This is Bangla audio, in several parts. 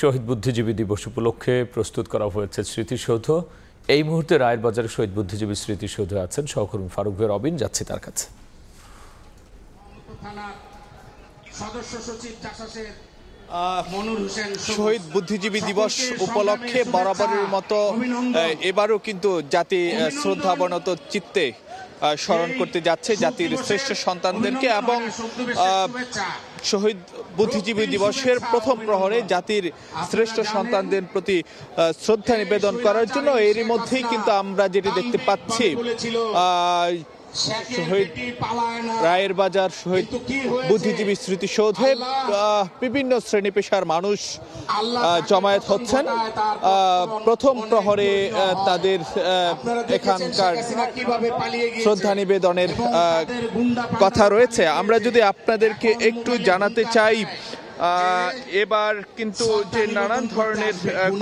শহীদ বুদ্ধিজীবী দিবস উপলক্ষে প্রস্তুত করা হয়েছে স্মৃতিসৌধ। এই মুহূর্তে রায়ের বাজারে শহীদ বুদ্ধিজীবী স্মৃতিসৌধে আছেন সহকর্মী ফারুক ভাই রবিন। যাচ্ছি তার কাছে। শহীদ বুদ্ধিজীবী দিবস উপলক্ষে বরাবরের মতো এবারও কিন্তু জাতি শ্রদ্ধাবনত চিত্তে স্মরণ করতে যাচ্ছে জাতির শ্রেষ্ঠ সন্তানদেরকে এবং শহীদ বুদ্ধিজীবী দিবসের প্রথম প্রহরে জাতির শ্রেষ্ঠ সন্তানদের প্রতি শ্রদ্ধা নিবেদন করার জন্য এরই মধ্যেই কিন্তু আমরা যেটি দেখতে পাচ্ছি শহীদ রায়ের বাজার শহীদ বুদ্ধিজীবী স্মৃতিসৌধে বিভিন্ন শ্রেণী পেশার মানুষ জমায়েত হচ্ছেন। প্রথম প্রহরে তাদের এখানকার শ্রদ্ধা নিবেদনের কথা রয়েছে। আমরা যদি আপনাদেরকে একটু জানাতে চাই, এবার কিন্তু যে নানান ধরনের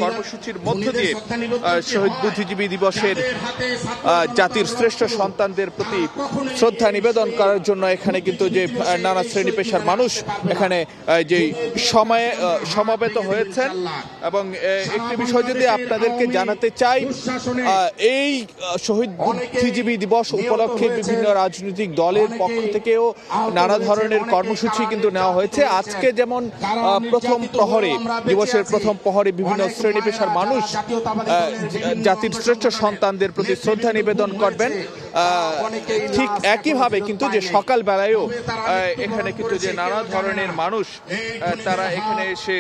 কর্মসূচির মধ্য দিয়ে শহীদ বুদ্ধিজীবী দিবসের জাতির শ্রেষ্ঠ সন্তানদের প্রতি শ্রদ্ধা নিবেদন করার জন্য এখানে কিন্তু যে নানা শ্রেণী পেশার মানুষ এখানে যে সময়ে সমাবেত হয়েছেন। এবং একটি বিষয় যদি আপনাদেরকে জানাতে চাই, এই শহীদ বুদ্ধিজীবী দিবস উপলক্ষে বিভিন্ন রাজনৈতিক দলের পক্ষ থেকেও নানা ধরনের কর্মসূচি কিন্তু নেওয়া হয়েছে। আজকে যেমন প্রথম প্রহরে দিবসের প্রথম প্রহরে বিভিন্ন শ্রেণী পেশার মানুষ জাতির শ্রেষ্ঠ সন্তানদের প্রতি শ্রদ্ধা নিবেদন করবেন, ঠিক একইভাবে কিন্তু যে সকাল বেলায়ও এখানে কিন্তু যে নানা ধরনের মানুষ তারা এখানে এসে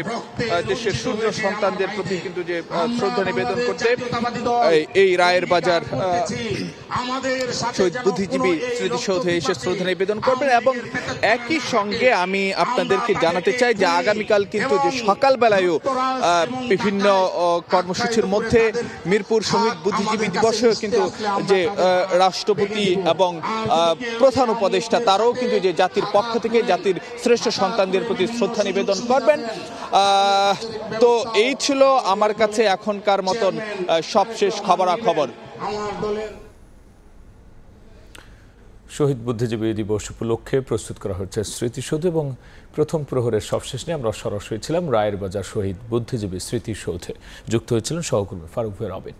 দেশের সূর্য সন্তানদের প্রতি কিন্তু যে শ্রদ্ধা নিবেদন করতে এই রায়ের বাজার শহীদ বুদ্ধিজীবী স্মৃতিসৌধে এসে শ্রদ্ধা নিবেদন করবেন। এবং একই সঙ্গে আমি আপনাদেরকে জানাতে চাই যে আগামীকাল কিন্তু যে সকালবেলায়ও বিভিন্ন কর্মসূচির মধ্যে মিরপুর শহীদ বুদ্ধিজীবী দিবসেও কিন্তু যে রাষ্ট্রপতি এবং প্রধান উপদেষ্টা তারাও কিন্তু যে জাতির পক্ষ থেকে জাতির শ্রেষ্ঠ সন্তানদের প্রতি শ্রদ্ধা নিবেদন করবেন। তো এই ছিল আমার কাছে এখনকার মতন সবশেষ খবরাখবর। শহীদ বুদ্ধিজীবী দিবস উপলক্ষে প্রস্তুত করা হচ্ছে স্মৃতিসৌধ এবং প্রথম প্রহরের সবশেষ নিয়ে আমরা সরাসরি ছিলাম রায়ের বাজার শহীদ বুদ্ধিজীবী স্মৃতিসৌধে। যুক্ত হয়েছিলেন সহকর্মী ফারুক ভাই রবিন।